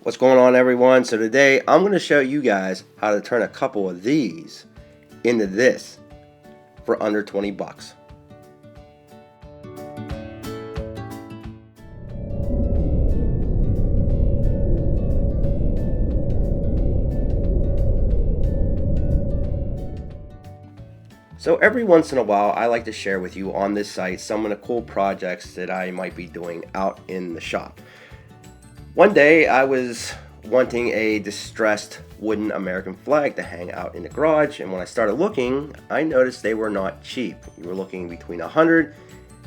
What's going on, everyone? So today I'm going to show you guys how to turn a couple of these into this for under 20 bucks. So every once in a while I like to share with you on this site some of the cool projects that I might be doing out in the shop. One day I was wanting a distressed wooden American flag to hang out in the garage, and when I started looking, I noticed they were not cheap. You were looking between $100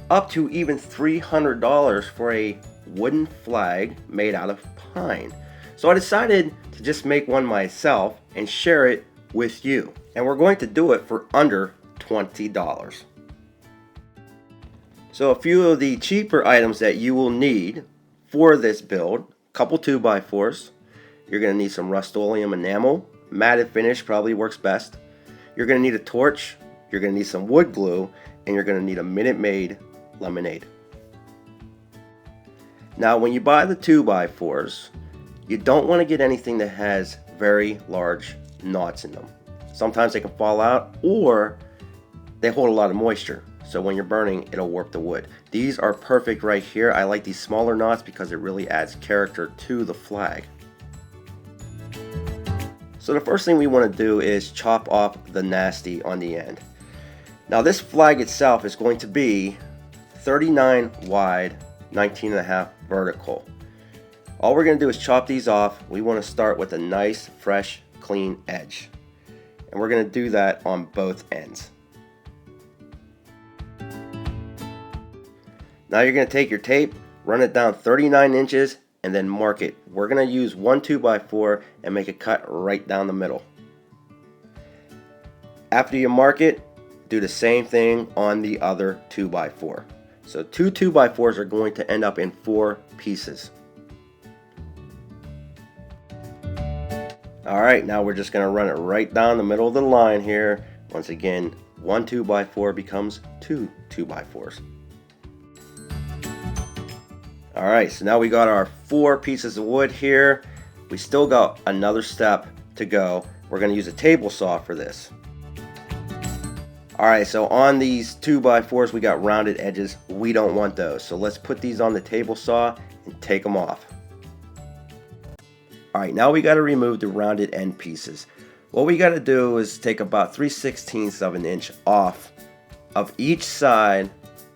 up to even $300 for a wooden flag made out of pine. So I decided to just make one myself and share it with you. And we're going to do it for under $20. So a few of the cheaper items that you will need for this build: couple 2x4s. You're going to need some Rust-Oleum enamel. Matted finish probably works best. You're going to need a torch. You're going to need some wood glue, and you're going to need a Minute Maid lemonade. Now, when you buy the 2x4s, you don't want to get anything that has very large knots in them. Sometimes they can fall out, or they hold a lot of moisture. So when you're burning, it'll warp the wood. These are perfect right here. I like these smaller knots because it really adds character to the flag. So the first thing we want to do is chop off the nasty on the end. Now this flag itself is going to be 39 wide, 19.5 vertical. All we're going to do is chop these off. We want to start with a nice, fresh, clean edge. And we're going to do that on both ends. Now you're going to take your tape, run it down 39 inches, and then mark it. We're going to use one 2x4 and make a cut right down the middle. After you mark it, do the same thing on the other 2x4. So two 2x4s are going to end up in 4 pieces. Alright, now we're just going to run it right down the middle of the line here. Once again, one 2x4 becomes two 2x4s. Alright, so now we got our 4 pieces of wood here. We still got another step to go. We're going to use a table saw for this. Alright, so on these 2x4s we got rounded edges. We don't want those. So let's put these on the table saw and take them off. Alright, now we got to remove the rounded end pieces. What we got to do is take about 3/16 of an inch off of each side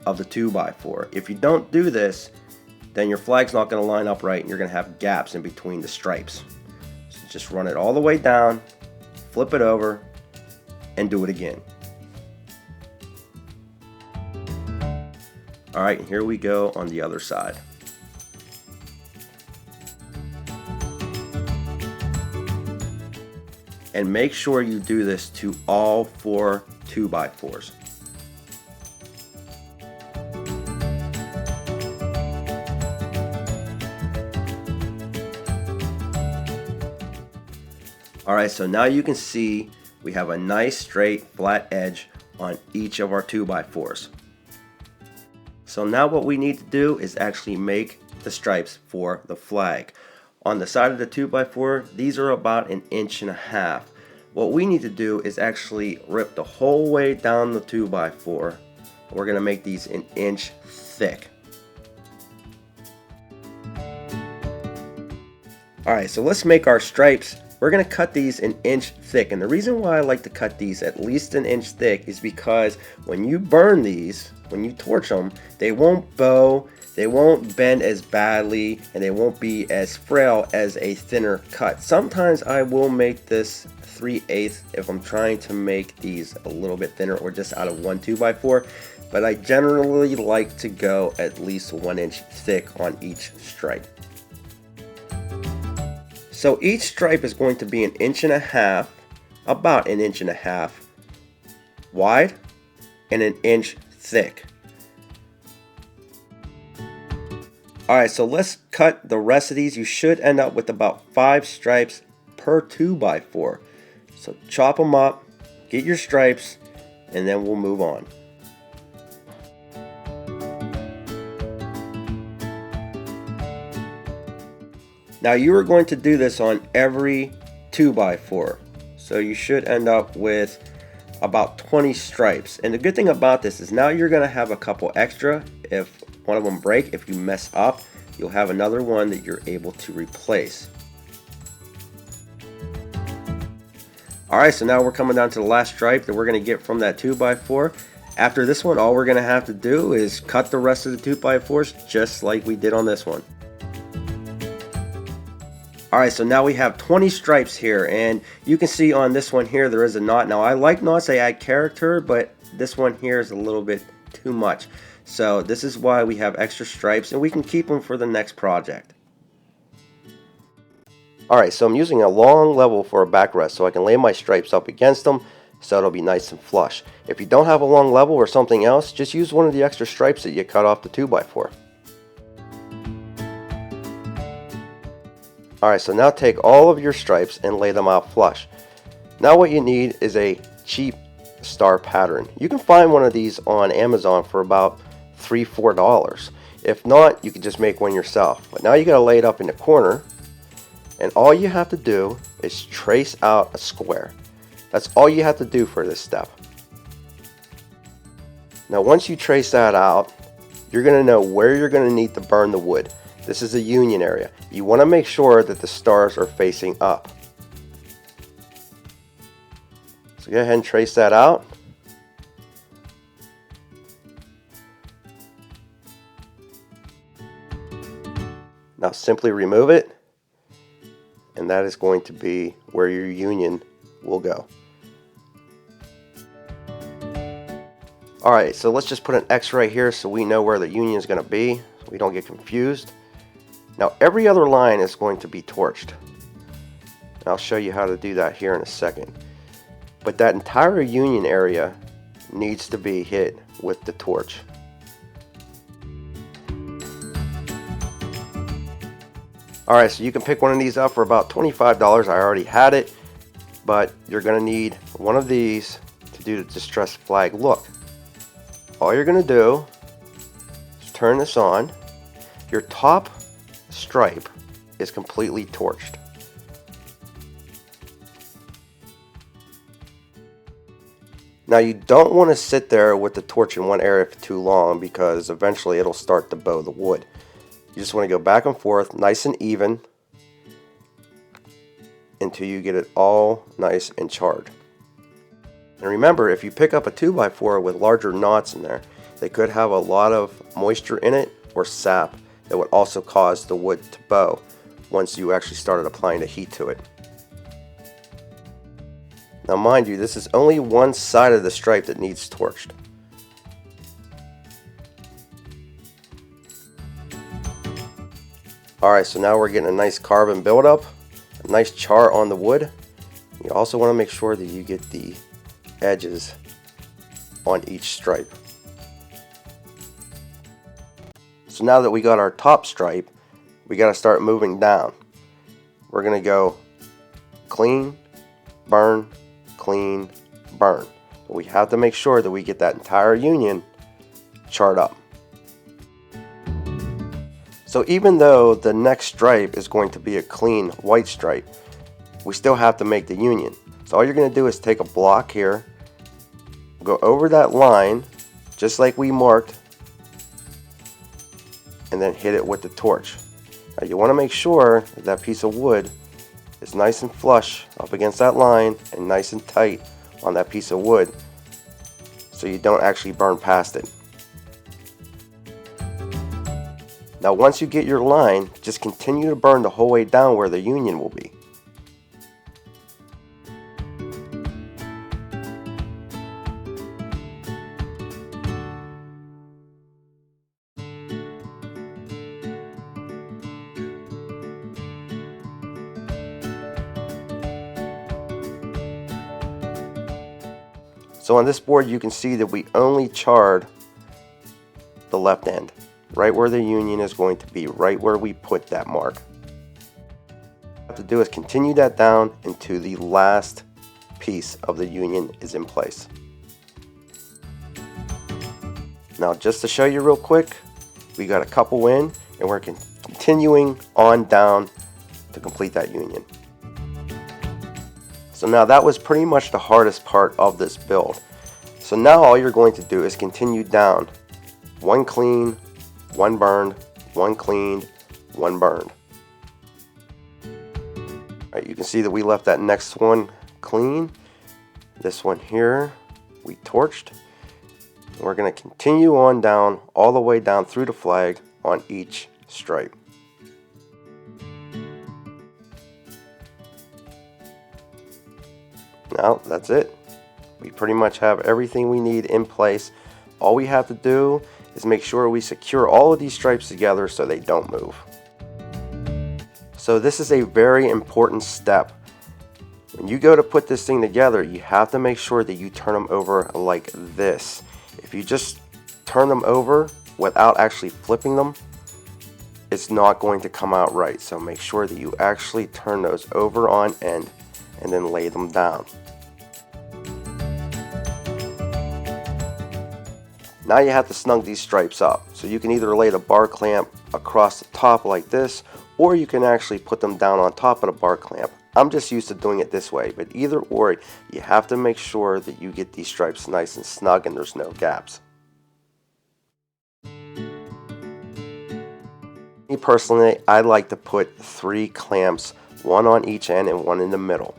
of the 2x4. If you don't do this, then your flag's not going to line up right and you're going to have gaps in between the stripes. So just run it all the way down, flip it over, and do it again. Alright, here we go on the other side. And make sure you do this to all 4 2x4s. Alright, so now you can see we have a nice straight flat edge on each of our 2x4s. So now what we need to do is actually make the stripes for the flag. On the side of the 2x4, these are about 1.5 inches. What we need to do is actually rip the whole way down the 2x4. We're going to make these 1 inch thick. Alright, so let's make our stripes. We're going to cut these 1 inch thick, and the reason why I like to cut these at least 1 inch thick is because when you burn these, when you torch them, they won't bow, they won't bend as badly, and they won't be as frail as a thinner cut. Sometimes I will make this 3/8 if I'm trying to make these a little bit thinner or just out of one 2x4, but I generally like to go at least 1 inch thick on each stripe. So each stripe is going to be 1.5 inches, about 1.5 inches wide and 1 inch thick. Alright, so let's cut the rest of these. You should end up with about 5 stripes per 2x4. So chop them up, get your stripes, and then we'll move on. Now you are going to do this on every 2x4, so you should end up with about 20 stripes. And the good thing about this is now you're going to have a couple extra. If one of them break, if you mess up, you'll have another one that you're able to replace. Alright, so now we're coming down to the last stripe that we're going to get from that 2x4. After this one, all we're going to have to do is cut the rest of the 2x4s just like we did on this one. Alright, so now we have 20 stripes here, and you can see on this one here there is a knot. Now I like knots, they add character, but this one here is a little bit too much. So this is why we have extra stripes, and we can keep them for the next project. Alright, so I'm using a long level for a backrest so I can lay my stripes up against them so it'll be nice and flush. If you don't have a long level or something else, just use one of the extra stripes that you cut off the 2x4. Alright, so now take all of your stripes and lay them out flush. Now what you need is a cheap star pattern. You can find one of these on Amazon for about $3–4. If not, you can just make one yourself. But now you got to lay it up in the corner, and all you have to do is trace out a square. That's all you have to do for this step. Now once you trace that out, you're going to know where you're going to need to burn the wood. This is the union area. You want to make sure that the stars are facing up. So go ahead and trace that out. Now simply remove it, and that is going to be where your union will go. Alright, so let's just put an X right here so we know where the union is going to be, so we don't get confused. Now every other line is going to be torched. And I'll show you how to do that here in a second. But that entire union area needs to be hit with the torch. Alright, so you can pick one of these up for about $25. I already had it, but you're going to need one of these to do the distress flag look. All you're going to do is turn this on. Your top stripe is completely torched. Now you don't want to sit there with the torch in one area for too long because eventually it'll start to bow the wood. You just want to go back and forth nice and even until you get it all nice and charred. And remember, if you pick up a 2x4 with larger knots in there, they could have a lot of moisture in it or sap that would also cause the wood to bow once you actually started applying the heat to it. Now mind you, this is only one side of the stripe that needs torched. Alright, so now we're getting a nice carbon buildup, a nice char on the wood. You also want to make sure that you get the edges on each stripe. So now that we got our top stripe, we got to start moving down. We're going to go clean, burn, clean, burn. But we have to make sure that we get that entire union charred up. So even though the next stripe is going to be a clean white stripe, we still have to make the union. So all you're going to do is take a block here, go over that line just like we marked, and then hit it with the torch. Now you want to make sure that that piece of wood is nice and flush up against that line and nice and tight on that piece of wood so you don't actually burn past it. Now once you get your line, just continue to burn the whole way down where the union will be. So on this board you can see that we only charred the left end, right where the union is going to be, right where we put that mark. What you have to do is continue that down until the last piece of the union is in place. Now just to show you real quick, we got a couple in and we're continuing on down to complete that union. So now that was pretty much the hardest part of this build. So now all you're going to do is continue down. One clean, one burned, one cleaned, one burned. Alright, you can see that we left that next one clean. This one here we torched. We're going to continue on down, all the way down through the flag on each stripe. Now that's it. We pretty much have everything we need in place. All we have to do is make sure we secure all of these stripes together so they don't move. So this is a very important step. When you go to put this thing together, you have to make sure that you turn them over like this. If you just turn them over without actually flipping them, it's not going to come out right. So make sure that you actually turn those over on end and then lay them down. Now you have to snug these stripes up. So you can either lay the bar clamp across the top like this, or you can actually put them down on top of the bar clamp. I'm just used to doing it this way, but either or, you have to make sure that you get these stripes nice and snug and there's no gaps. Me personally, I like to put 3 clamps, one on each end and one in the middle.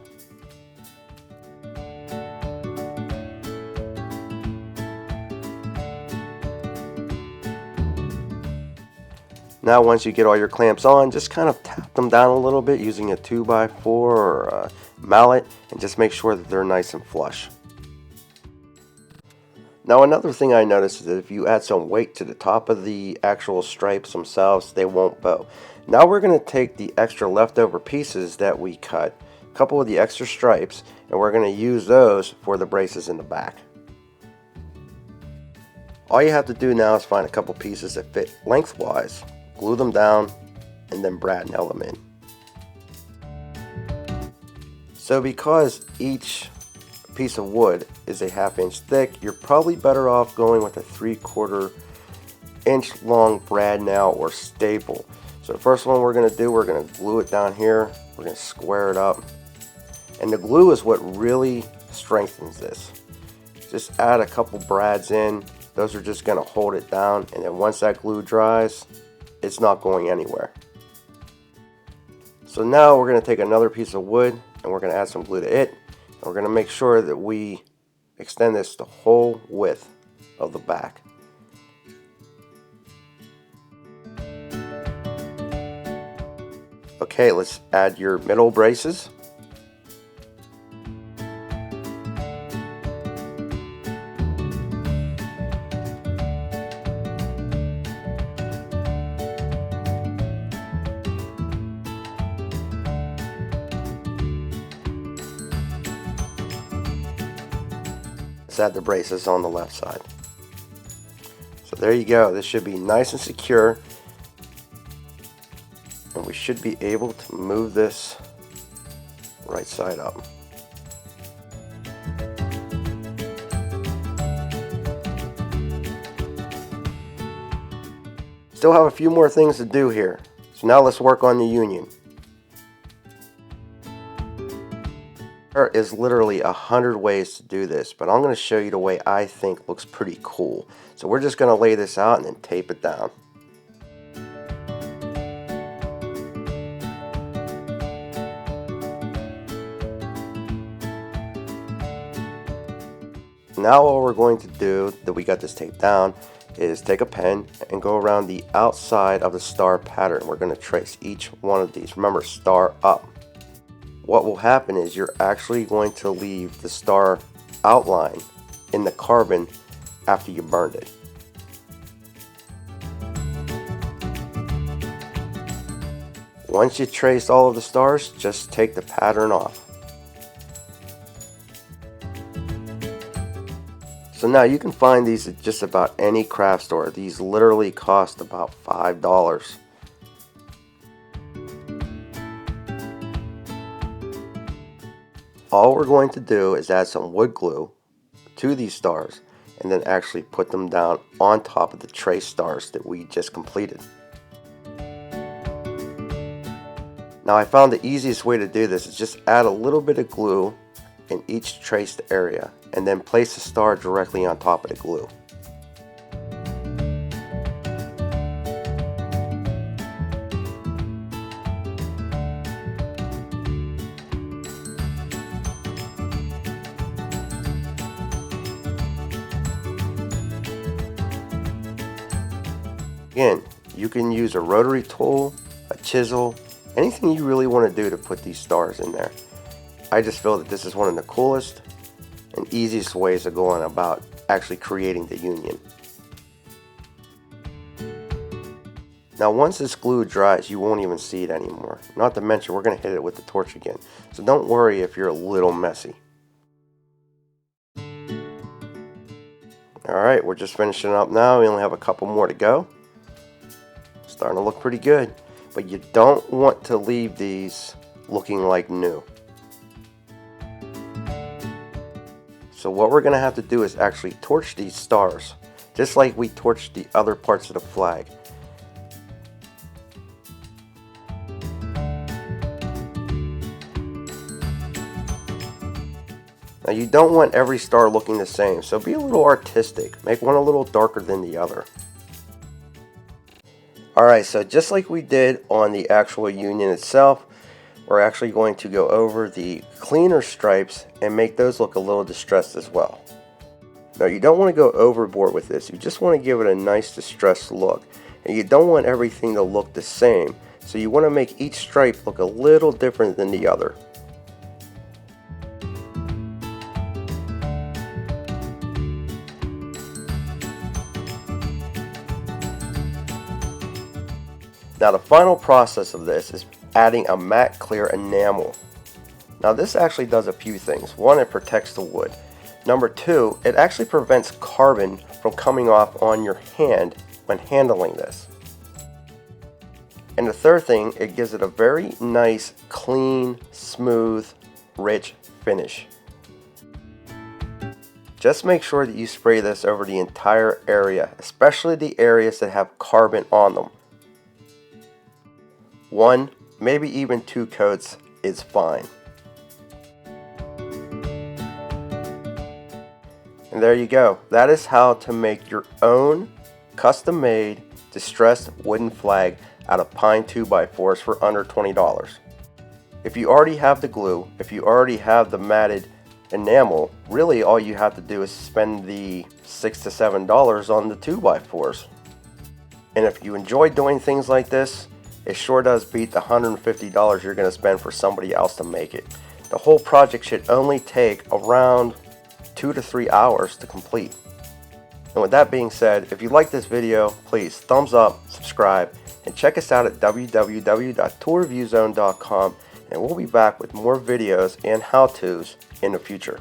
Now once you get all your clamps on, just kind of tap them down a little bit using a 2x4 or a mallet and just make sure that they're nice and flush. Now another thing I noticed is that if you add some weight to the top of the actual stripes themselves, they won't bow. Now we're going to take the extra leftover pieces that we cut, a couple of the extra stripes, and we're going to use those for the braces in the back. All you have to do now is find a couple pieces that fit lengthwise, glue them down, and then brad nail them in. So because each piece of wood is a 1/2 inch thick, you're probably better off going with a 3/4 inch long brad nail or staple. So the first one we're going to do, we're going to glue it down here, we're going to square it up, and the glue is what really strengthens this. Just add a couple brads in, those are just going to hold it down, and then once that glue dries, it's not going anywhere. So now we're going to take another piece of wood and we're going to add some glue to it. And we're going to make sure that we extend this the whole width of the back. Okay, let's add your middle braces. Add the braces on the left side. So there you go. This should be nice and secure, and we should be able to move this right side up. Still have a few more things to do here. So now let's work on the union. There is literally 100 ways to do this, but I'm going to show you the way I think looks pretty cool. So we're just going to lay this out and then tape it down. Now what we're going to do, that we got this taped down, is take a pen and go around the outside of the star pattern. We're going to trace each one of these. Remember, star up. What will happen is you're actually going to leave the star outline in the carbon after you burned it. Once you trace all of the stars, just take the pattern off. So now you can find these at just about any craft store. These literally cost about $5. All we're going to do is add some wood glue to these stars and then actually put them down on top of the trace stars that we just completed. Now I found the easiest way to do this is just add a little bit of glue in each traced area and then place the star directly on top of the glue. Again, you can use a rotary tool, a chisel, anything you really want to do to put these stars in there. I just feel that this is one of the coolest and easiest ways of going about actually creating the union. Now once this glue dries, you won't even see it anymore. Not to mention we're going to hit it with the torch again. So don't worry if you're a little messy. Alright, we're just finishing up now. We only have a couple more to go. Starting to look pretty good, but you don't want to leave these looking like new. So what we're going to have to do is actually torch these stars, just like we torched the other parts of the flag. Now you don't want every star looking the same, so be a little artistic. Make one a little darker than the other. Alright, so just like we did on the actual union itself, we're actually going to go over the cleaner stripes and make those look a little distressed as well. Now you don't want to go overboard with this, you just want to give it a nice distressed look. And you don't want everything to look the same, so you want to make each stripe look a little different than the other. Now the final process of this is adding a matte clear enamel. Now this actually does a few things. One, it protects the wood. Number two, it actually prevents carbon from coming off on your hand when handling this. And the third thing, it gives it a very nice, clean, smooth, rich finish. Just make sure that you spray this over the entire area, especially the areas that have carbon on them. One, maybe even 2 coats is fine. And there you go. That is how to make your own custom-made distressed wooden flag out of pine 2x4s for under $20. If you already have the glue, if you already have the matted enamel, really all you have to do is spend the $6 to $7 on the 2x4s. And if you enjoy doing things like this, it sure does beat the $150 you're going to spend for somebody else to make it. The whole project should only take around 2 to 3 hours to complete. And with that being said, if you like this video, please thumbs up, subscribe, and check us out at www.toolreviewzone.com, and we'll be back with more videos and how-tos in the future.